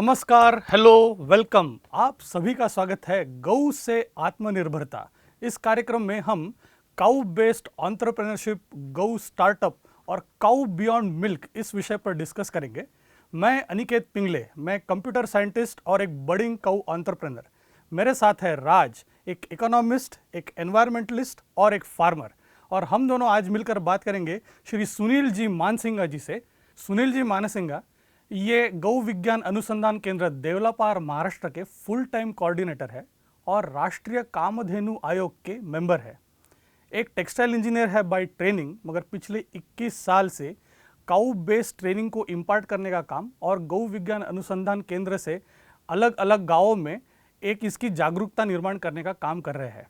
नमस्कार, hello, welcome. आप सभी का स्वागत है गौ से आत्मनिर्भरता। इस कार्यक्रम में हम काउ बेस्ड एंटरप्रेन्योरशिप, गौ स्टार्टअप और काउ बियॉन्ड मिल्क इस विषय पर डिस्कस करेंगे। मैं अनिकेत पिंगले, मैं कंप्यूटर साइंटिस्ट और एक बडिंग काउ एंटरप्रेन्योर। मेरे साथ है राज, एक इकोनॉमिस्ट, एक एनवायरमेंटलिस्ट और एक फार्मर। और हम दोनों आज मिलकर बात करेंगे श्री सुनील जी मानसिंगा जी से। सुनील जी मानसिंगा ये गौ विज्ञान अनुसंधान केंद्र देवलापार महाराष्ट्र के फुल टाइम कोऑर्डिनेटर है और राष्ट्रीय कामधेनु आयोग के मेंबर है। एक टेक्सटाइल इंजीनियर है बाय ट्रेनिंग, मगर पिछले 21 साल से काउ बेस्ड ट्रेनिंग को इम्पार्ट करने का काम और गौ विज्ञान अनुसंधान केंद्र से अलग अलग गांवों में एक इसकी जागरूकता निर्माण करने का काम कर रहे हैं।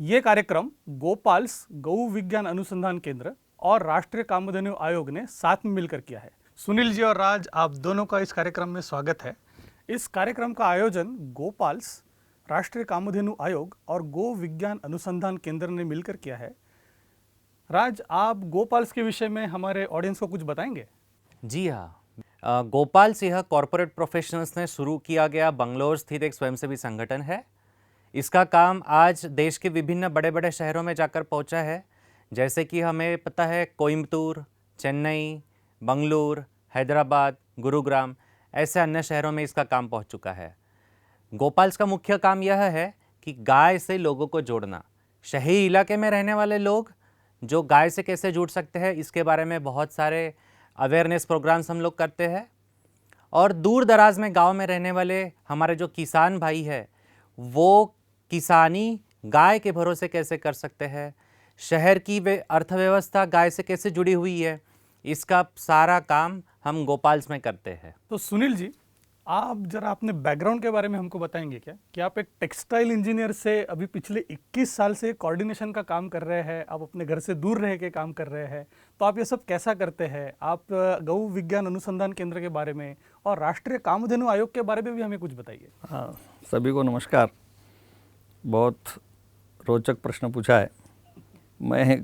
ये कार्यक्रम गोपाल्स गौ विज्ञान अनुसंधान केंद्र और राष्ट्रीय कामधेनु आयोग ने साथ में मिलकर किया है। सुनील जी और राज, आप दोनों का इस कार्यक्रम में स्वागत है। इस कार्यक्रम का आयोजन गोपाल्स, राष्ट्रीय कामधेनु आयोग और गो विज्ञान अनुसंधान केंद्र ने मिलकर किया है। राज, आप गोपाल्स के विषय में हमारे ऑडियंस को कुछ बताएंगे? जी हाँ, गोपाल्स यह कॉरपोरेट प्रोफेशनल्स ने शुरू किया गया बंगलोर स्थित एक स्वयंसेवी संगठन है। इसका काम आज देश के विभिन्न बड़े बड़े शहरों में जाकर पहुंचा है, जैसे कि हमें पता है कोयम्बतूर, चेन्नई, बंगलुरु, हैदराबाद, गुरुग्राम, ऐसे अन्य शहरों में इसका काम पहुंच चुका है। गोपाल्स का मुख्य काम यह है कि गाय से लोगों को जोड़ना। शहरी इलाके में रहने वाले लोग जो गाय से कैसे जुड़ सकते हैं, इसके बारे में बहुत सारे अवेयरनेस प्रोग्राम्स हम लोग करते हैं। और दूर दराज में गांव में रहने वाले हमारे जो किसान भाई है, वो किसानी गाय के भरोसे कैसे कर सकते हैं, शहर की अर्थव्यवस्था गाय से कैसे जुड़ी हुई है, इसका सारा काम हम गोपाल्स में करते हैं। तो सुनील जी, आप जरा अपने बैकग्राउंड के बारे में हमको बताएंगे क्या कि आप एक टेक्सटाइल इंजीनियर से अभी पिछले 21 साल से कोऑर्डिनेशन का काम कर रहे हैं, आप अपने घर से दूर रह के काम कर रहे हैं, तो आप ये सब कैसा करते हैं? आप गौ विज्ञान अनुसंधान केंद्र के बारे में और राष्ट्रीय कामधेनु आयोग के बारे में भी हमें कुछ बताइए। हाँ, सभी को नमस्कार। बहुत रोचक प्रश्न पूछा है। मैं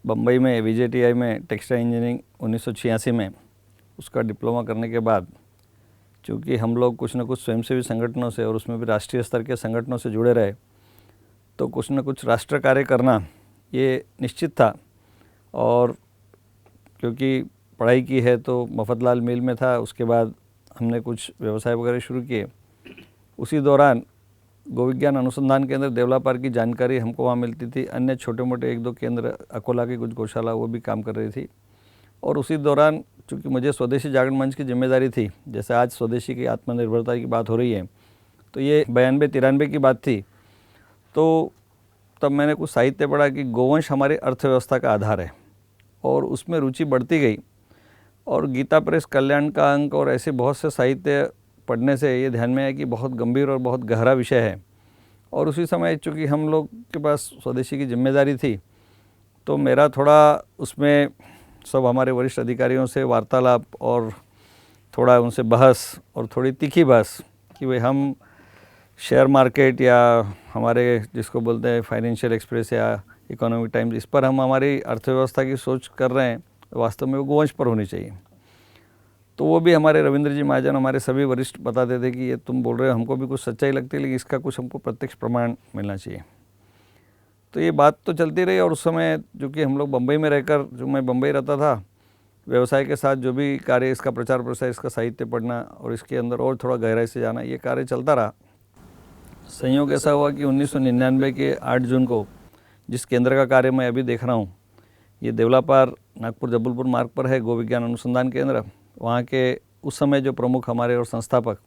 बम्बई में VJTI में टेक्सटाइल इंजीनियरिंग 1986 में उसका डिप्लोमा करने के बाद, चूँकि हम लोग कुछ न कुछ स्वयंसेवी संगठनों से और उसमें भी राष्ट्रीय स्तर के संगठनों से जुड़े रहे, तो कुछ न कुछ राष्ट्र कार्य करना ये निश्चित था। और क्योंकि पढ़ाई की है तो मफतलाल मिल में था, उसके बाद हमने कुछ व्यवसाय वगैरह शुरू किए। उसी दौरान गौ विज्ञान अनुसंधान केंद्र देवलापार की जानकारी हमको वहाँ मिलती थी। अन्य छोटे मोटे एक दो केंद्र, अकोला की कुछ गौशाला, वो भी काम कर रही थी। और उसी दौरान चूँकि मुझे स्वदेशी जागरण मंच की जिम्मेदारी थी, जैसे आज स्वदेशी की आत्मनिर्भरता की बात हो रही है, तो ये 92-93 की बात थी। तो तब मैंने कुछ साहित्य पढ़ा कि गोवंश हमारी अर्थव्यवस्था का आधार है, और उसमें रुचि बढ़ती गई। और गीता प्रेस, कल्याण का अंक और ऐसे बहुत से साहित्य पढ़ने से ये ध्यान में आया कि बहुत गंभीर और बहुत गहरा विषय है। और उसी समय चूँकि हम लोग के पास स्वदेशी की जिम्मेदारी थी, तो मेरा थोड़ा उसमें सब हमारे वरिष्ठ अधिकारियों से वार्तालाप और थोड़ा उनसे बहस और थोड़ी तीखी बहस कि भाई हम शेयर मार्केट या हमारे जिसको बोलते हैं फाइनेंशियल एक्सप्रेस या इकोनॉमिक टाइम्स, इस पर हम हमारी अर्थव्यवस्था की सोच कर रहे हैं, वास्तव में वो गोवंश पर होनी चाहिए। तो वो भी हमारे रविंद्र जी महाजन, हमारे सभी वरिष्ठ बताते थे कि ये तुम बोल रहे हो, हमको भी कुछ सच्चाई लगती है, लेकिन इसका कुछ हमको प्रत्यक्ष प्रमाण मिलना चाहिए। तो ये बात तो चलती रही। और उस समय जो कि हम लोग बम्बई में रहकर, जो मैं बम्बई रहता था, व्यवसाय के साथ जो भी कार्य, इसका प्रचार प्रसार, इसका साहित्य पढ़ना और इसके अंदर और थोड़ा गहराई से जाना, ये कार्य चलता रहा। संयोग ऐसा हुआ कि 1999 के 8 जून को जिस केंद्र का कार्य मैं अभी देख रहा हूँ, ये देवलापार नागपुर जबलपुर मार्ग पर है गौ विज्ञान अनुसंधान केंद्र। वहाँ के उस समय जो प्रमुख हमारे और संस्थापक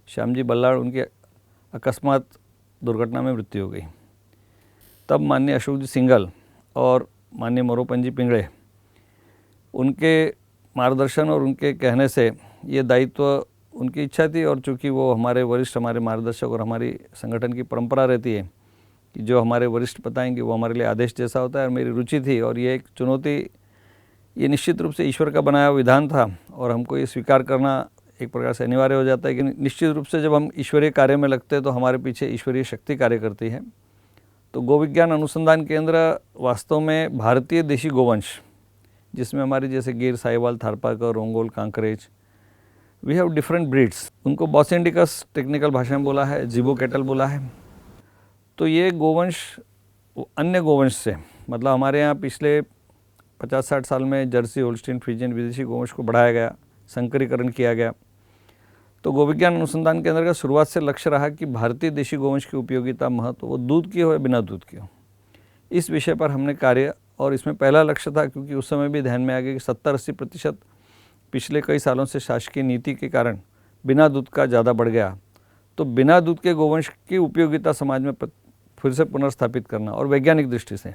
श्यामजी बल्लाड़, उनके अकस्मात दुर्घटना में मृत्यु हो गई। तब माननीय अशोक जी सिंघल और माननीय मोरोपंत जी पिंगले, उनके मार्गदर्शन और उनके कहने से ये दायित्व, उनकी इच्छा थी। और चूँकि वो हमारे वरिष्ठ, हमारे मार्गदर्शक और हमारी संगठन की परंपरा रहती है कि जो हमारे वरिष्ठ बताएंगे वो हमारे लिए आदेश जैसा होता है, और मेरी रुचि थी और ये एक चुनौती, ये निश्चित रूप से ईश्वर का बनाया हुआ विधान था और हमको ये स्वीकार करना एक प्रकार से अनिवार्य हो जाता है कि निश्चित रूप से जब हम ईश्वरीय कार्य में लगते हैं तो हमारे पीछे ईश्वरीय शक्ति कार्य करती है। तो गौ विज्ञान अनुसंधान केंद्र वास्तव में भारतीय देशी गोवंश, जिसमें हमारी जैसे Gir, Sahiwal, Tharparkar, Ongole, Kankrej, we have different breeds. उनको बॉसेंडिकस टेक्निकल भाषा में बोला है, जिबो कैटल बोला है। तो ये गोवंश अन्य गोवंश से, मतलब हमारे यहाँ पिछले 50-60 साल में जर्सी, होल्स्टीन, फ्रीजियन विदेशी गोवंश को बढ़ाया गया, संकरीकरण किया गया। तो गोविज्ञान अनुसंधान केंद्र का शुरुआत से लक्ष्य रहा कि भारतीय देशी गोवंश की उपयोगिता, महत्व, वो दूध की हो या बिना दूध की हो, इस विषय पर हमने कार्य, और इसमें पहला लक्ष्य था, क्योंकि उस समय भी ध्यान में आ गया कि 70-80% पिछले कई सालों से शासकीय नीति के कारण बिना दूध का ज़्यादा बढ़ गया। तो बिना दूध के गोवंश की उपयोगिता समाज में फिर से पुनर्स्थापित करना, और वैज्ञानिक दृष्टि से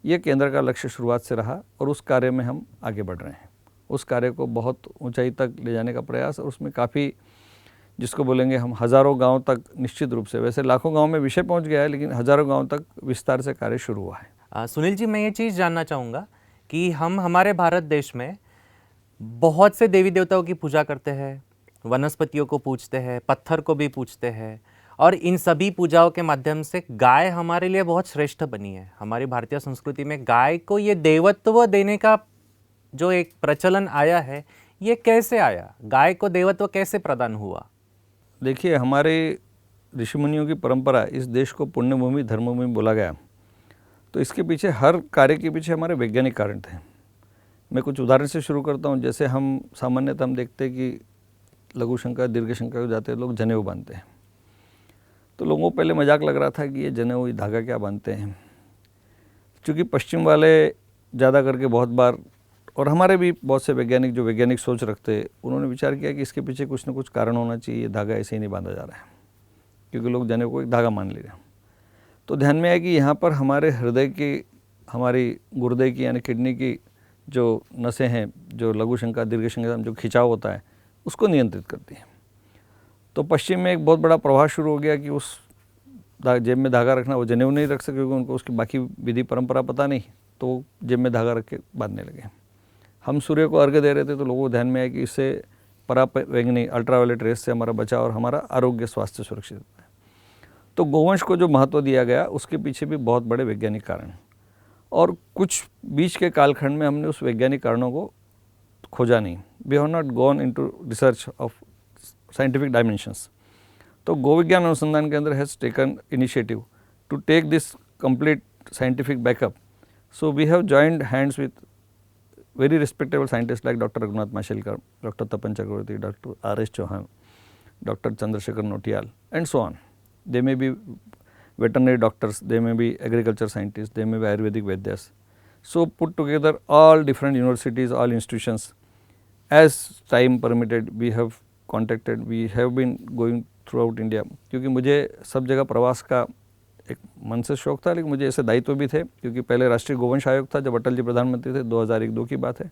ये केंद्र का लक्ष्य शुरुआत से रहा, और उस कार्य में हम आगे बढ़ रहे हैं। उस कार्य को बहुत ऊंचाई तक ले जाने का प्रयास, और उसमें काफ़ी, जिसको बोलेंगे हम, हज़ारों गांव तक, निश्चित रूप से, वैसे लाखों गांव में विषय पहुंच गया है, लेकिन हज़ारों गांव तक विस्तार से कार्य शुरू हुआ है। सुनील जी, मैं ये चीज़ जानना चाहूँगा कि हम हमारे भारत देश में बहुत से देवी देवताओं की पूजा करते हैं, वनस्पतियों को पूजते हैं, पत्थर को भी पूजते हैं, और इन सभी पूजाओं के माध्यम से गाय हमारे लिए बहुत श्रेष्ठ बनी है। हमारी भारतीय संस्कृति में गाय को ये देवत्व देने का जो एक प्रचलन आया है, ये कैसे आया? गाय को देवत्व कैसे प्रदान हुआ? देखिए, हमारे ऋषि मुनियों की परंपरा, इस देश को पुण्यभूमि, धर्मभूमि बोला गया, तो इसके पीछे, हर कार्य के पीछे हमारे वैज्ञानिक कारण थे। मैं कुछ उदाहरण से शुरू करता हूँ। जैसे हम सामान्यतः हम देखते हैं कि लघु शंका, दीर्घ शंका को जाते लोग जनेऊ बांधते हैं। तो लोगों को पहले मजाक लग रहा था कि ये जनेऊ, धागा क्या बांधते हैं। क्योंकि पश्चिम वाले ज़्यादा करके बहुत बार, और हमारे भी बहुत से वैज्ञानिक जो वैज्ञानिक सोच रखते, उन्होंने विचार किया कि इसके पीछे कुछ न कुछ कारण होना चाहिए, ये धागा ऐसे ही नहीं बांधा जा रहा है, क्योंकि लोग जनेऊ को एक धागा मान ले रहे हैं। तो ध्यान में आया कि यहाँ पर हमारे हृदय की, हमारी गुर्दे की यानी किडनी की जो नसें हैं, जो लघु शंका, दीर्घ शंका जो खिंचाव होता है, उसको नियंत्रित करती हैं। तो पश्चिम में एक बहुत बड़ा प्रभाव शुरू हो गया कि उस जेब में धागा रखना, वो जनेऊ नहीं रख सके, क्योंकि उनको उसकी बाकी विधि परंपरा पता नहीं, तो जेब में धागा रख के बांधने लगे। हम सूर्य को अर्घ्य दे रहे थे, तो लोगों को ध्यान में आया कि इससे पराबैंगनी अल्ट्रावायलेट रेस से हमारा बचाव और हमारा आरोग्य, स्वास्थ्य सुरक्षित है। तो गोवंश को जो महत्व दिया गया, उसके पीछे भी बहुत बड़े वैज्ञानिक कारण, और कुछ बीच के कालखंड में हमने उस वैज्ञानिक कारणों को खोजा नहीं। We have not gone into research of scientific dimensions. तो Govigyan Anusandhan Kendra has taken initiative to take this complete scientific backup. So we have joined hands with very respectable scientists like Dr. Raghunath Mashelkar, Dr. Tapan Chakravarti, Dr. R.S. Chauhan, Dr. Chandrasekhar Notial, and so on. They may be veterinary doctors, they may be agriculture scientists, they may be Ayurvedic Vaidyas. So put together all different universities, all institutions. As time permitted, we have contacted, we have been going throughout India. क्योंकि मुझे सब जगह प्रवास का एक मन से शौक था, लेकिन मुझे ऐसे दायित्व भी थे, क्योंकि पहले राष्ट्रीय गोवंश आयोग था जब अटल जी प्रधानमंत्री थे, 2001-2 की बात है,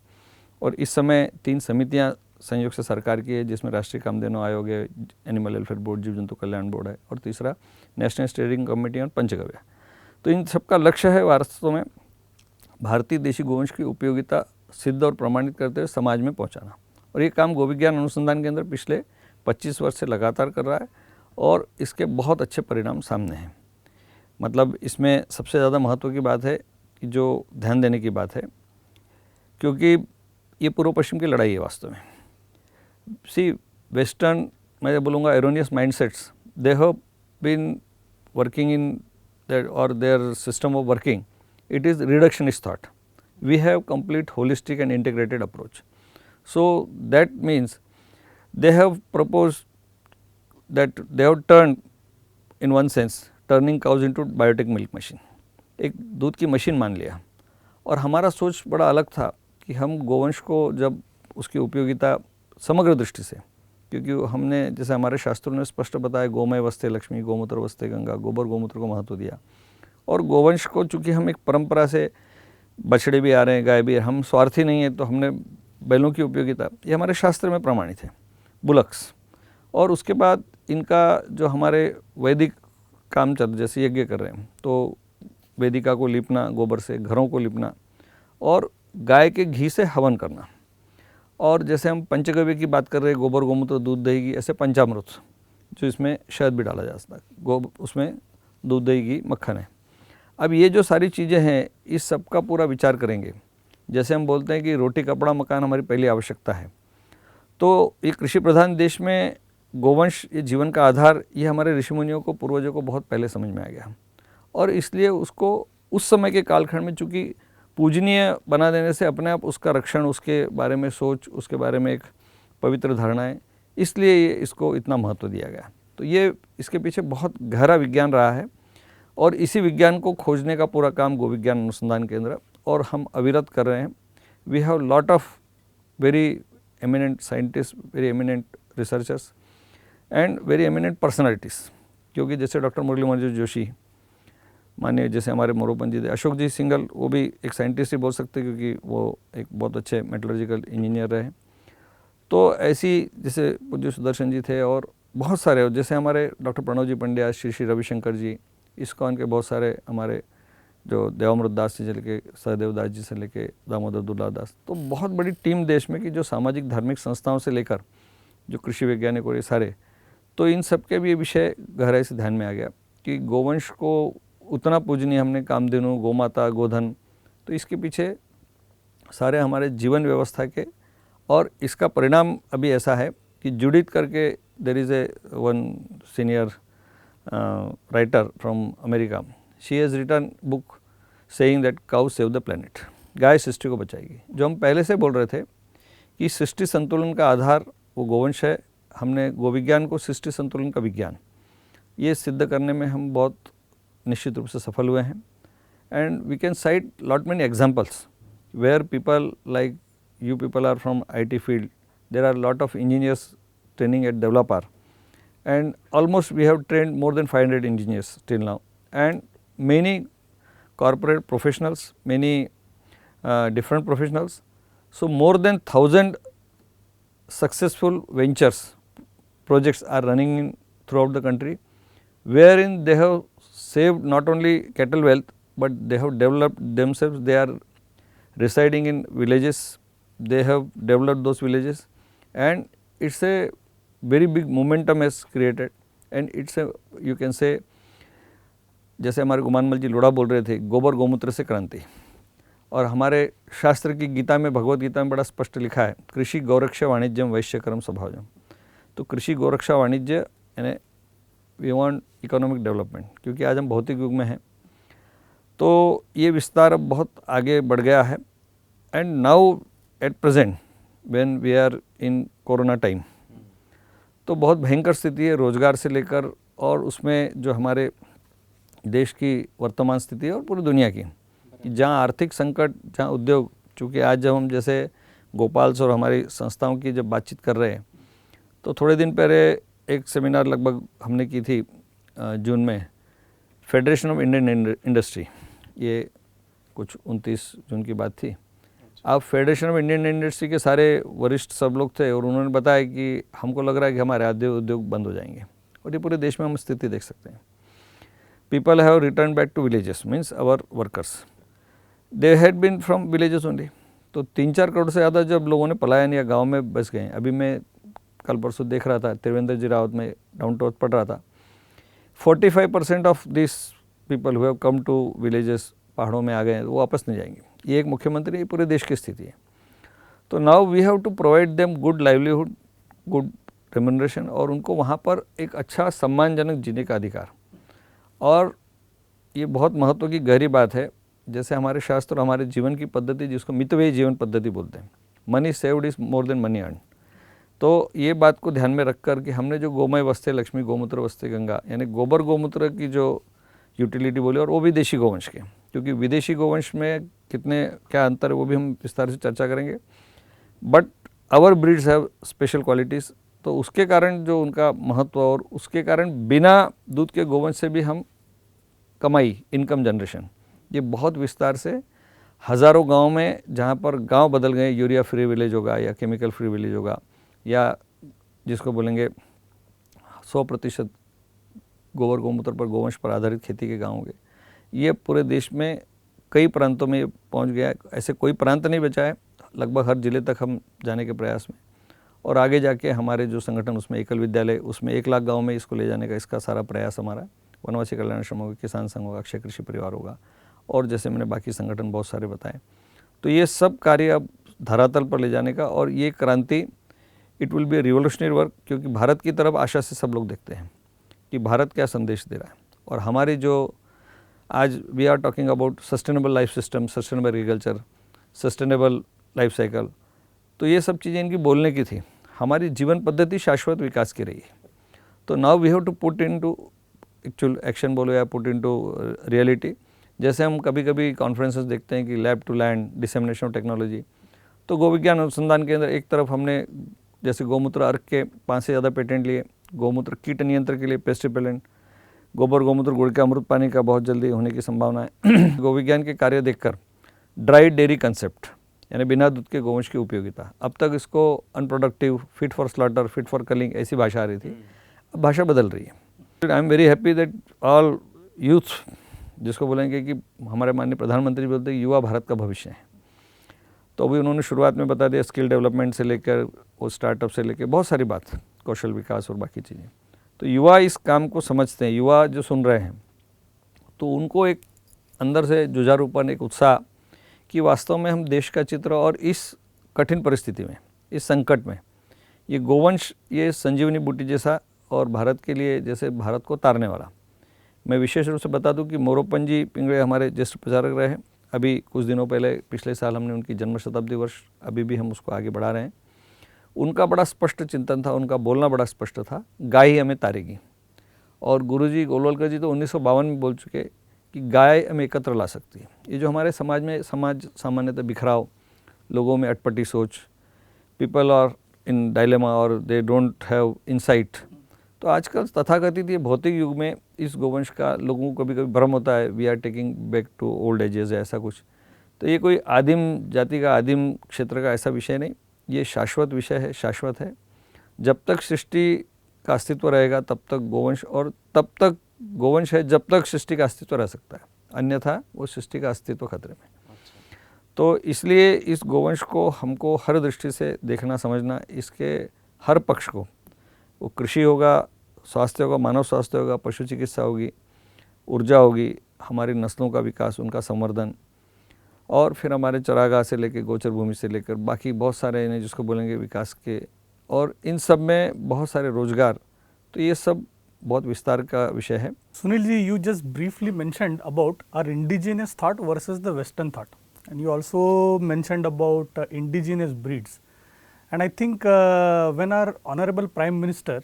और इस समय 3 समितियां संयोग से सरकार की है, जिसमें राष्ट्रीय कामधेनु आयोग है, एनिमल वेलफेयर बोर्ड, जीव जंतु कल्याण बोर्ड है, और तीसरा नेशनल स्टीयरिंग कमेटी ऑन पंचगव्य। तो इन सबका लक्ष्य है वास्तव में भारतीय देशी गोवंश की उपयोगिता सिद्ध और प्रमाणित करते हुए समाज में पहुँचाना, और ये काम गोविज्ञान अनुसंधान केंद्र पिछले 25 वर्ष से लगातार कर रहा है, और इसके बहुत अच्छे परिणाम सामने हैं। मतलब इसमें सबसे ज़्यादा महत्व की बात है कि जो ध्यान देने की बात है, क्योंकि ये पूर्व पश्चिम की लड़ाई है वास्तव में। सी वेस्टर्न, मैं बोलूँगा erroneous mindsets, they have been working in that, और their system of working, it is reductionist thought. We have complete holistic and integrated approach. So that means they have proposed that they have turned, in one sense, turning cows into biotic milk machine. एक दूध की machine मान लिया, और हमारा सोच बड़ा अलग था कि हम गोवंश को जब उसकी उपयोगिता समग्र दृष्टि से, क्योंकि हमने जैसे हमारे शास्त्रों ने स्पष्ट बताया, गोमय वस्ते लक्ष्मी, गोमूत्र वस्ते गंगा, गोबर गोमूत्र को महत्व दिया, और गोवंश को चूँकि हम एक परंपरा से, बछड़े भी आ रहे हैं, गाय भी, हम स्वार्थी नहीं है, तो हमने बैलों की उपयोगिता, ये हमारे शास्त्र में प्रमाणित है, बुलक्स। और उसके बाद इनका जो हमारे वैदिक काम चल, जैसे यज्ञ कर रहे हैं, तो वेदिका को लिपना, गोबर से घरों को लिपना, और गाय के घी से हवन करना, और जैसे हम पंचगव्य की बात कर रहे हैं, गोबर गोमूत्र दूध दही घी, ऐसे पंचामृत, जो इसमें शहद भी डाला जा सकता है, उसमें दूध दही घी मक्खन है। अब ये जो सारी चीज़ें हैं, इस सब का पूरा विचार करेंगे। जैसे हम बोलते हैं कि रोटी कपड़ा मकान हमारी पहली आवश्यकता है, तो ये कृषि प्रधान देश में गोवंश ये जीवन का आधार, ये हमारे ऋषि मुनियों को, पूर्वजों को बहुत पहले समझ में आ गया और इसलिए उसको उस समय के कालखंड में चूँकि पूजनीय बना देने से अपने आप उसका रक्षण, उसके बारे में सोच, उसके बारे में एक पवित्र धारणाएं, इसलिए ये इसको इतना महत्व दिया गया। तो ये इसके पीछे बहुत गहरा विज्ञान रहा है और इसी विज्ञान को खोजने का पूरा काम गो विज्ञान अनुसंधान केंद्र और हम अविरत कर रहे हैं। We have lot of very eminent scientist, very eminent researchers and very eminent personalities, क्योंकि जैसे डॉक्टर मुरली मनोहर जोशी, मानिए जैसे हमारे मोरोपंत जी थे, अशोक जी सिंघल, वो भी एक साइंटिस्ट ही बोल सकते हैं क्योंकि वो एक बहुत अच्छे मेटलर्जिकल इंजीनियर रहे। तो ऐसी जैसे पूज्य सुदर्शन जी थे और बहुत सारे, जैसे हमारे डॉक्टर प्रणव जी पंड्या, श्री श्री रविशंकर जी, इस्कॉन के बहुत सारे हमारे जो देवामृत दास जी से लेके सहदेव दास जी से लेके दामोदर दुर्ला दास, तो बहुत बड़ी टीम देश में की जो सामाजिक धार्मिक संस्थाओं से लेकर जो कृषि वैज्ञानिक और ये सारे, तो इन सब के भी ये विषय गहराई से ध्यान में आ गया कि गोवंश को उतना पूजनीय हमने, कामधेनु, गोमाता, गोधन, तो इसके पीछे सारे हमारे जीवन व्यवस्था के, और इसका परिणाम अभी ऐसा है कि जुडित करके there is a one senior writer from America, she has written book saying that cow save the planet, गाय सृष्टि को बचाएगी। जो हम पहले से बोल रहे थे कि सृष्टि संतुलन का आधार वो गोवंश है, हमने गोविज्ञान को सृष्टि संतुलन का विज्ञान, ये सिद्ध करने में हम बहुत निश्चित रूप से सफल हुए हैं। And we can cite lot many examples where people like you people are from IT field, there are lot of engineers training at developer and almost we have trained more than 500 engineers till now, and many corporate professionals, many different professionals. So more than 1,000 successful ventures projects are running in throughout the country, wherein they have saved not only cattle wealth, but they have developed themselves. They are residing in villages, they have developed those villages and it's a very big momentum has created and it's a, you can say, जैसे हमारे गुमानमल जी लोढ़ा बोल रहे थे, गोबर गोमूत्र से क्रांति, और हमारे शास्त्र की गीता में, भगवत गीता में बड़ा स्पष्ट लिखा है, कृषि गौरक्षा वाणिज्यम वैश्य कर्म स्वभावजम। तो कृषि गौरक्षा वाणिज्य यानी वी वांट इकोनॉमिक डेवलपमेंट, क्योंकि आज हम भौतिक युग में हैं, तो ये विस्तार अब बहुत आगे बढ़ गया है। And now at present when we are in corona time, तो बहुत भयंकर स्थिति है रोजगार से लेकर, और उसमें जो हमारे देश की वर्तमान स्थिति है और पूरी दुनिया की, कि जहाँ आर्थिक संकट, जहाँ उद्योग, चूँकि आज जब हम जैसे गोपाल से और हमारी संस्थाओं की जब बातचीत कर रहे हैं, तो थोड़े दिन पहले एक सेमिनार लगभग हमने की थी जून में, फेडरेशन ऑफ इंडियन इंडस्ट्री, ये कुछ 29 जून की बात थी। अब फेडरेशन ऑफ इंडियन इंडस्ट्री के सारे वरिष्ठ सब लोग थे और उन्होंने बताया कि हमको लग रहा है कि हमारे आधे उद्योग बंद हो जाएंगे, और ये पूरे देश में हम स्थिति देख सकते हैं। People have return back to villages, means our workers, they had been from villages only. तो 3-4 करोड़ से ज़्यादा जब लोगों ने पलायन या गाँव में बस गए। अभी मैं कल परसों देख रहा था, त्रिवेंद्र जी रावत में डाउन टू अर्थ पढ़ रहा था, 45% of this people who have come to villages, पहाड़ों में आ गए, वो वापस नहीं जाएंगे। ये एक मुख्यमंत्री, ये पूरे देश की स्थिति है। तो now we have to provide them good livelihood, good remuneration, और उनको वहाँ पर एक अच्छा सम्मानजनक जीने का अधिकार। और ये बहुत महत्व की गहरी बात है, जैसे हमारे शास्त्र और हमारे जीवन की पद्धति, जिसको मितव्ययी जीवन पद्धति बोलते हैं, money saved is more than money earn. तो ये बात को ध्यान में रख कर कि हमने जो गोमय वस्ते लक्ष्मी, गोमूत्र वस्ते गंगा, यानी गोबर गोमूत्र की जो यूटिलिटी बोली, और वो भी देशी गोवंश के, क्योंकि विदेशी गोवंश में कितने क्या अंतर है वो भी हम विस्तार से चर्चा करेंगे। But our breeds have special qualities, तो उसके कारण जो उनका महत्व, और उसके कारण बिना दूध के गोवंश से भी हम कमाई, इनकम जनरेशन, ये बहुत विस्तार से हज़ारों गाँव में, जहाँ पर गाँव बदल गए, यूरिया फ्री विलेज होगा या केमिकल फ्री विलेज होगा, या जिसको बोलेंगे 100% गोबर गोमूत्र पर, गोवंश पर आधारित खेती के गाँव होंगे। ये पूरे देश में कई प्रांतों में पहुंच गया है, ऐसे कोई प्रांत नहीं बचा है, लगभग हर जिले तक हम जाने के प्रयास में, और आगे जाके हमारे जो संगठन, उसमें एकल विद्यालय, उसमें 1 लाख गाँव में इसको ले जाने का, इसका सारा प्रयास हमारा वनवासी कल्याण आश्रम होगा, किसान संघ होगा, अक्षय कृषि परिवार होगा, और जैसे मैंने बाकी संगठन बहुत सारे बताए। तो ये सब कार्य अब धरातल पर ले जाने का, और ये क्रांति it will B revolutionary work, क्योंकि भारत की तरफ आशा से सब लोग देखते हैं कि भारत क्या संदेश दे रहा है। और हमारी जो आज we are talking about sustainable life system, sustainable agriculture, sustainable life cycle, तो ये सब चीज़ें इनकी बोलने की थी। हमारी जीवन पद्धति शाश्वत विकास की रही है। तो now we have to put into actual action बोलो या पुट इनटू रियलिटी। जैसे हम कभी कभी कॉन्फ्रेंसेस देखते हैं कि lab to land dissemination of technology, तो गो विज्ञान अनुसंधान केंद्र एक तरफ हमने जैसे गौमूत्र अर्क के 5 से ज़्यादा पेटेंट लिए, गौमूत्र कीट नियंत्रण के लिए पेस्ट रिपेलेंट, गोबर गौमूत्र गुड़ के अमृत पानी का बहुत जल्दी होने की संभावना है। गो विज्ञान के कार्य देखकर ड्राई डेयरी कंसेप्ट यानी बिना दूध के गोवंश की उपयोगिता, अब तक इसको unproductive, fit for slaughter, fit for culling ऐसी भाषा आ रही थी, अब भाषा बदल रही है। I am very happy that all youth, जिसको बोलेंगे कि हमारे माननीय प्रधानमंत्री बोलते हैं युवा भारत का भविष्य है, तो अभी उन्होंने शुरुआत में बता दिया स्किल डेवलपमेंट से लेकर वो स्टार्टअप से लेकर बहुत सारी बात, कौशल विकास और बाकी चीज़ें। तो युवा इस काम को समझते हैं, युवा जो सुन रहे हैं तो उनको एक अंदर से जुझारूपन, एक उत्साह कि वास्तव में हम देश का चित्र और इस कठिन परिस्थिति में, इस संकट में ये गोवंश, ये संजीवनी बूटी जैसा और भारत के लिए जैसे भारत को तारने वाला। मैं विशेष रूप से बता दूं कि मोरोपन जी पिंगळे हमारे ज्येष्ठ प्रचारक रहे हैं। अभी कुछ दिनों पहले पिछले साल हमने उनकी जन्म शताब्दी वर्ष, अभी भी हम उसको आगे बढ़ा रहे हैं। उनका बड़ा स्पष्ट चिंतन था, उनका बोलना बड़ा स्पष्ट था, गाय ही हमें तारेगी। और गुरुजी गोलवलकर जी तो 1952 में बोल चुके कि गाय हमें एकत्र ला सकती है। ये जो हमारे समाज में सामान्यतः बिखराव, लोगों में अटपटी सोच, पीपल आर इन डायलेमा और दे डोंट हैव इनसाइट, तो आजकल तथाकथित ये भौतिक युग में इस गोवंश का लोगों को कभी कभी भ्रम होता है, we are taking back to old ages है ऐसा कुछ। तो ये कोई आदिम जाति का, आदिम क्षेत्र का ऐसा विषय नहीं, ये शाश्वत विषय है, शाश्वत है। जब तक सृष्टि का अस्तित्व रहेगा तब तक गोवंश, और तब तक गोवंश है जब तक सृष्टि का अस्तित्व रह सकता है, अन्यथा वो सृष्टि का अस्तित्व खतरे में। तो इसलिए इस गोवंश को हमको हर दृष्टि से देखना, समझना, इसके हर पक्ष को, वो कृषि होगा, स्वास्थ्य होगा, मानव स्वास्थ्य होगा, पशु चिकित्सा होगी, ऊर्जा होगी, हमारी नस्लों का विकास, उनका संवर्धन, और फिर हमारे चरागाह से लेकर गोचर भूमि से लेकर बाकी बहुत सारे इन्हें जिसको बोलेंगे विकास के, और इन सब में बहुत सारे रोजगार, तो ये सब बहुत विस्तार का विषय है। Sunil ji, you just briefly mentioned about our indigenous thought versus the Western thought, and you also mentioned about indigenous breeds. And I think when our Honorable Prime Minister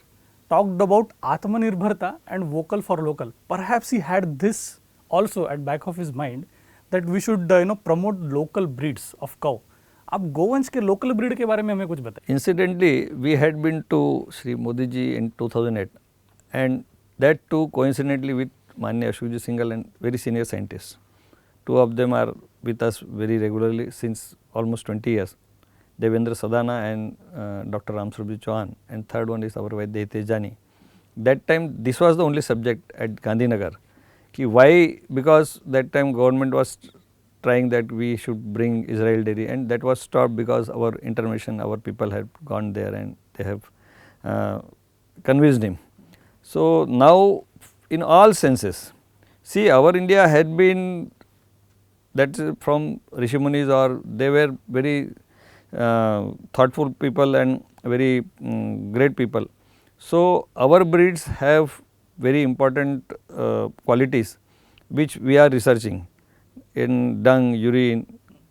talked about Atmanirbharta and vocal for local, perhaps he had this also at back of his mind that we should promote local breeds of cow. आप गोवंश के local breed के बारे में हमें कुछ बताइए। Incidentally, we had been to Sri Modi ji in 2008, and that too coincidentally with Manya Ashokji Singhal and very senior scientists. Two of them are with us very regularly since almost 20 years. Devendra Sadana and Dr. Ramswarupji Chauhan, and third one is our Vaidya Tejani. That time this was the only subject at Gandhinagar. Ki why? Because that time government was trying that we should bring Israel dairy, and that was stopped because our intervention, our people had gone there and they have convinced him. So now in all senses, see, our India had been, that from Rishi Munis, or they were very thoughtful people and very great people. So our breeds have very important qualities which we are researching in dung, urine,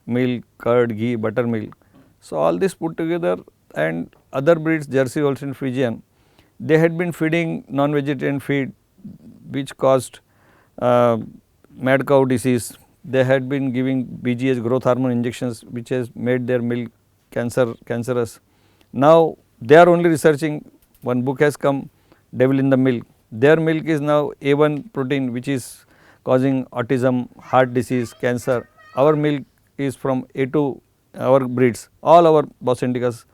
milk, curd, ghee, buttermilk. So all this put together, and other breeds, Jersey Holstein Friesian, they had been feeding non-vegetarian feed which caused mad cow disease. They had been giving BGH, growth hormone injections, which has made their milk cancerous. Now they are only researching, one book has come, Devil in the Milk. Their milk is now A1 protein, which is causing autism, heart disease, cancer. Our milk is from A2, our breeds, all our Bosendicus.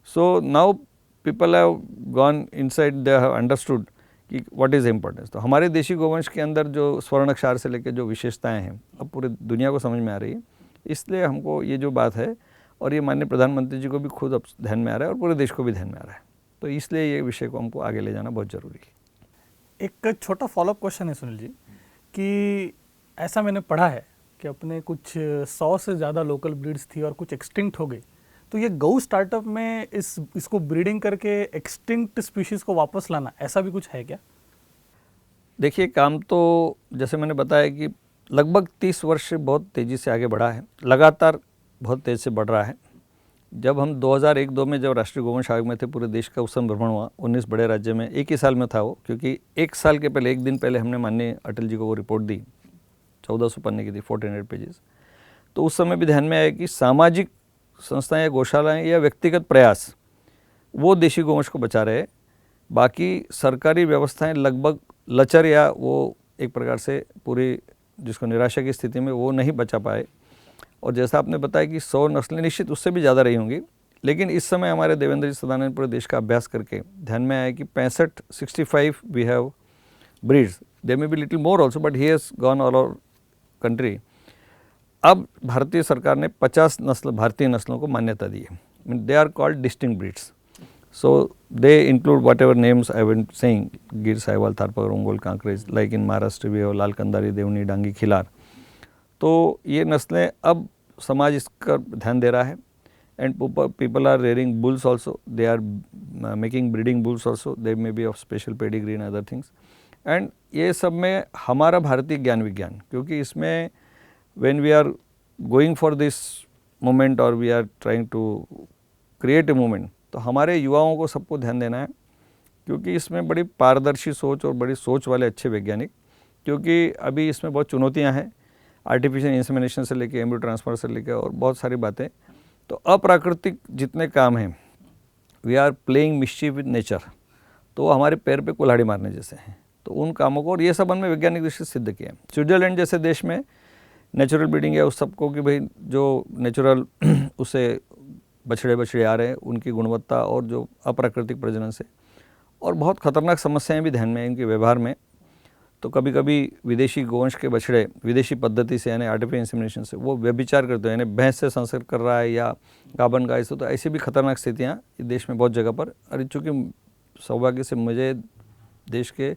So now people have gone inside, they have understood कि what is importance. तो हमारे देशी गोवंश के अंदर जो स्वर्ण अक्षर से लेकर जो विशेषताएं हैं अब पूरे दुनिया को समझ में आ रही है, इसलिए हमको ये जो बात है, और ये माननीय प्रधानमंत्री जी को भी खुद अब ध्यान में आ रहा है और पूरे देश को भी ध्यान में आ रहा है, तो इसलिए ये विषय को हमको आगे ले जाना बहुत ज़रूरी है। एक छोटा फॉलोअप क्वेश्चन है सुनील जी, कि ऐसा मैंने पढ़ा है कि अपने कुछ 100 से ज़्यादा लोकल ब्रीड्स थी और कुछ एक्सटिंक्ट हो गई, तो ये गौ स्टार्टअप में इसको ब्रीडिंग करके एक्सटिंक्ट स्पीशीज को वापस लाना, ऐसा भी कुछ है क्या? देखिए, काम तो जैसे मैंने बताया कि लगभग 30 वर्ष से बहुत तेज़ी से आगे बढ़ा है, लगातार बहुत तेज़ से बढ़ रहा है। जब हम 2001-2 में जब राष्ट्रीय गोवंश आयोग में थे, पूरे देश का उस समय भ्रमण हुआ, 19 बड़े राज्य में, एक ही साल में था वो, क्योंकि एक साल के पहले, एक दिन पहले हमने माननीय अटल जी को वो रिपोर्ट दी, 1400 पन्ने की थी, 1400 पेजेस। तो उस समय भी ध्यान में आया कि सामाजिक संस्थाएं या गौशालाएं या व्यक्तिगत प्रयास वो देशी गोवंश को बचा रहे, बाकी सरकारी व्यवस्थाएं लगभग लचर या वो एक प्रकार से पूरी जिसको निराशा की स्थिति में वो नहीं बचा पाए। और जैसा आपने बताया कि 100 नस्लें निश्चित उससे भी ज़्यादा रही होंगी, लेकिन इस समय हमारे देवेंद्र जी सदानंद पूरे देश का अभ्यास करके ध्यान में आया कि 65 we have breeds, they may be little more also, but he has gone all over country. अब भारतीय सरकार ने 50 नस्ल भारतीय नस्लों को मान्यता दी है, they are called distinct breeds. So they include whatever names I was saying, Gir, Sahiwal, Tharpar, Ongol, Kankrej, like in Maharashtra we have लाल कंदारी, देवनी, डांगी, खिलार। तो ये नस्लें अब समाज इसका ध्यान दे रहा है, and people are rearing bulls also, they are making breeding bulls also, they may be of special pedigree and other things. And ये सब में हमारा भारतीय ज्ञान विज्ञान, क्योंकि इसमें when we are going for this moment और we are trying to create a movement, तो हमारे युवाओं को सबको ध्यान देना है, क्योंकि इसमें बड़ी पारदर्शी सोच और बड़ी सोच वाले अच्छे वैज्ञानिक, क्योंकि अभी इसमें बहुत चुनौतियां हैं, आर्टिफिशियल इंसेमिनेशन से लेके एम्ब्रियो ट्रांसफर से लेके और बहुत सारी बातें। तो अप्राकृतिक जितने काम हैं, we are playing mischief with nature, तो वो हमारे पैर पे कुल्हाड़ी मारने जैसे हैं। तो उन कामों को, और ये सब हमने वैज्ञानिक दृष्टि से सिद्ध किया है। स्विट्जरलैंड जैसे देश में नेचुरल ब्रीडिंग है उस सबको कि भाई जो नेचुरल उससे बछड़े आ रहे हैं, उनकी गुणवत्ता और जो अप्राकृतिक प्रजनन से, और बहुत खतरनाक समस्याएं भी ध्यान में हैं इनके व्यवहार में। तो कभी कभी विदेशी गोवंश के बछड़े विदेशी पद्धति से यानी आर्टिफिशियल इंसेमिनेशन से वो व्यभिचार करते हैं, यानी भैंस से संसर्ग कर रहा है या गाभन गाय से, तो ऐसी भी खतरनाक स्थितियाँ देश में बहुत जगह पर। और चूँकि सौभाग्य से मुझे देश के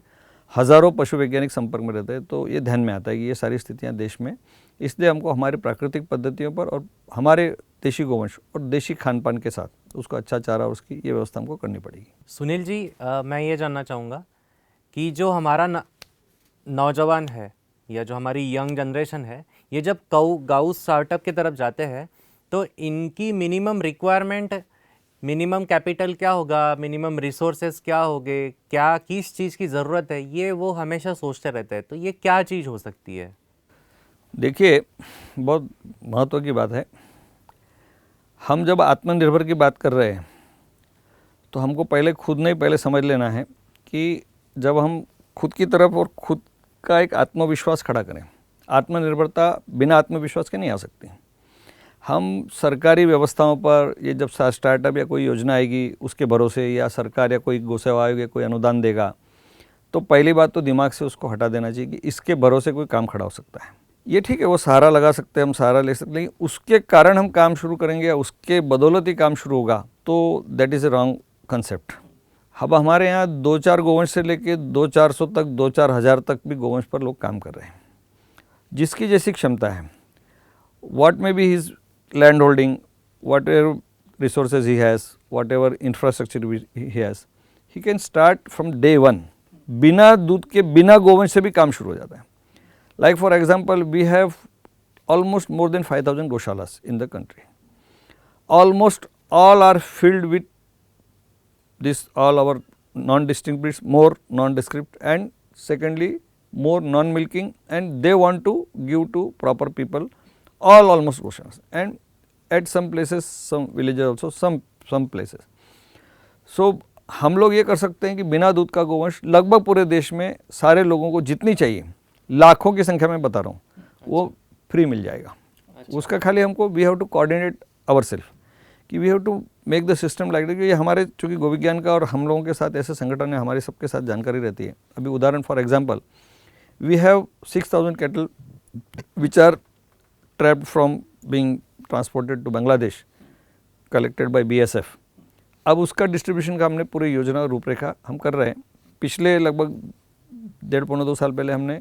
हज़ारों पशु वैज्ञानिक संपर्क में रहते हैं, तो ये ध्यान में आता है कि ये सारी स्थितियाँ देश में, इसलिए हमको हमारे प्राकृतिक पद्धतियों पर और हमारे देशी गोवंश और देशी खान पान के साथ उसका अच्छा चारा, उसकी ये व्यवस्था हमको करनी पड़ेगी। सुनील जी, मैं ये जानना चाहूँगा कि जो हमारा नौजवान है या जो हमारी यंग जनरेशन है, ये जब गाउ स्टार्टअप की तरफ जाते हैं तो इनकी मिनिमम रिक्वायरमेंट, मिनिमम कैपिटल क्या होगा, मिनिमम रिसोर्सेज क्या होंगे, क्या किस चीज़ की ज़रूरत है, ये वो हमेशा सोचते रहते हैं। तो ये क्या चीज़ हो सकती है? देखिए, बहुत महत्व की बात है। हम जब आत्मनिर्भर की बात कर रहे हैं तो हमको पहले समझ लेना है कि जब हम खुद की तरफ और खुद का एक आत्मविश्वास खड़ा करें, आत्मनिर्भरता बिना आत्मविश्वास के नहीं आ सकती। हम सरकारी व्यवस्थाओं पर, ये जब स्टार्टअप या कोई योजना आएगी उसके भरोसे, या सरकार या कोई गोसेवा आयोग या कोई अनुदान देगा, तो पहली बात तो दिमाग से उसको हटा देना चाहिए कि इसके भरोसे कोई काम खड़ा हो सकता है। ये ठीक है, वो सहारा लगा सकते हैं, हम सहारा ले सकते हैं, लेकिन उसके कारण हम काम शुरू करेंगे या उसके बदौलत ही काम शुरू होगा, तो that is a wrong concept. अब हमारे यहाँ 2-4 गोवंश से लेके 200-400 तक, 2-4 हज़ार तक भी गोवंश पर लोग काम कर रहे हैं, जिसकी जैसी क्षमता है। What may be his land holding, what ever resources he has, what ever infrastructure he has, he can start from day 1। बिना दूध के, बिना गोवंश से भी काम शुरू हो जाता है। Like for example, we have almost more than 5,000 goshalas in the country. Almost all are filled with this, all our non-distinct breeds, more non-descript, and secondly more non-milking, and they want to give to proper people, all almost goshalas, and at some places, some villages also, some places. So हम लोग ये कर सकते हैं कि बिना दूध का गोवंश लगभग पूरे देश में सारे लोगों को जितनी चाहिए, लाखों की संख्या में बता रहा हूँ, वो फ्री मिल जाएगा। उसका खाली हमको we have to coordinate our self, कि we have to make the system like that. ये हमारे चूँकि गोविज्ञान का और हम लोगों के साथ ऐसे संगठन है, हमारे सबके साथ जानकारी रहती है। अभी उदाहरण for example, we have 6,000 cattle which are trapped from being transported to Bangladesh, collected by BSF। अब उसका डिस्ट्रीब्यूशन का हमने पूरी योजना रूपरेखा हम कर रहे हैं। पिछले लगभग 1.5-2 साल पहले हमने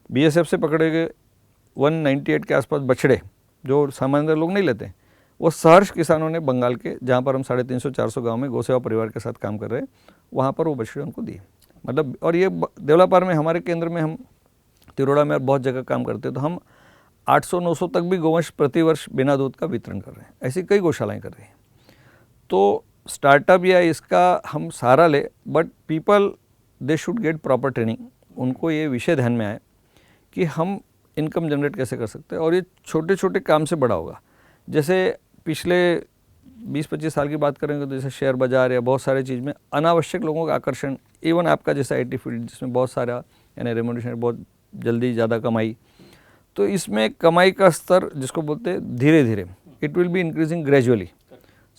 BSF से पकड़े गए 198 के आसपास बछड़े, जो सामान्य लोग नहीं लेते, वो सहर्ष किसानों ने बंगाल के, जहाँ पर हम 350-400 गाँव में गौसेवा परिवार के साथ काम कर रहे हैं, वहाँ पर वो बछड़े उनको दी। मतलब, और ये देवलापार में हमारे केंद्र में, हम तिरोड़ा में और बहुत जगह काम करते हैं, तो हम 800-900 तक भी गोवंश प्रतिवर्ष बिना दूध का वितरण कर रहे हैं। ऐसी कई गौशालाएं कर रही हैं। तो स्टार्टअप या इसका हम सहारा ले, but people they should get proper training. उनको ये विषय ध्यान में आए कि हम इनकम जनरेट कैसे कर सकते हैं, और ये छोटे छोटे काम से बड़ा होगा। जैसे पिछले 20-25 साल की बात करेंगे तो जैसे शेयर बाज़ार या बहुत सारे चीज़ में अनावश्यक लोगों का आकर्षण, इवन आपका जैसा IT फील्ड जिसमें बहुत सारा यानी रेम्युनरेशन, बहुत जल्दी ज़्यादा कमाई, तो इसमें कमाई का स्तर जिसको बोलते हैं धीरे धीरे, it will be increasing gradually.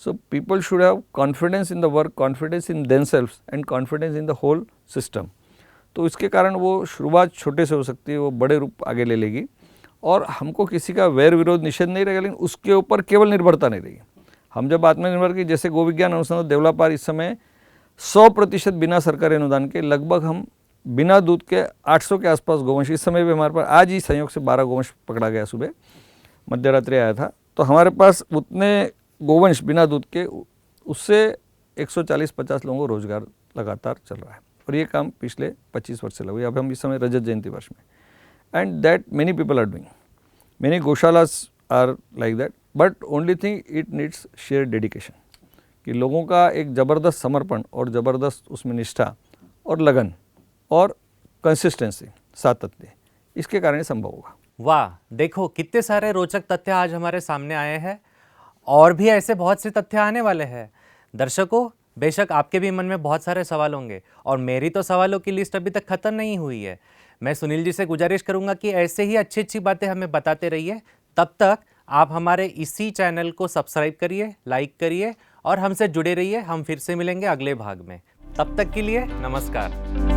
So people should have confidence in the work, confidence in themselves and confidence in the whole system. तो इसके कारण वो शुरुआत छोटे से हो सकती है, वो बड़े रूप आगे ले लेगी, और हमको किसी का वैर विरोध निषेध नहीं रहेगा, लेकिन उसके ऊपर केवल निर्भरता नहीं रहेगी। हम जब आत्मनिर्भर की, जैसे गो विज्ञान अनुसंधान देवलापार इस समय 100% बिना सरकारी अनुदान के लगभग हम बिना दूध के 800 के आसपास गोवंश, इस समय भी हमारे पास आज ही संयोग से 12 गोवंश पकड़ा गया, सुबह मध्यरात्रि आया था, तो हमारे पास उतने गोवंश बिना दूध के, उससे 140-50 लोगों को रोजगार लगातार चल रहा है, और ये काम पिछले 25 वर्ष से लगा। अब हम इस समय रजत जयंती वर्ष में, and that many people are doing, many gaushalas are like that, but only thing it needs sheer dedication, कि लोगों का एक ज़बरदस्त समर्पण और ज़बरदस्त उसमें निष्ठा और लगन और कंसिस्टेंसी, सातत्य, इसके कारण संभव होगा। वाह, देखो कितने सारे रोचक तथ्य आज हमारे सामने आए हैं, और भी ऐसे बहुत से तथ्य आने वाले हैं। दर्शकों, बेशक आपके भी मन में बहुत सारे सवाल होंगे, और मेरी तो सवालों की लिस्ट अभी तक खत्म नहीं हुई है। मैं सुनील जी से गुजारिश करूंगा कि ऐसे ही अच्छी अच्छी बातें हमें बताते रहिए। तब तक आप हमारे इसी चैनल को सब्सक्राइब करिए, लाइक करिए, और हमसे जुड़े रहिए। हम फिर से मिलेंगे अगले भाग में। तब तक के लिए नमस्कार।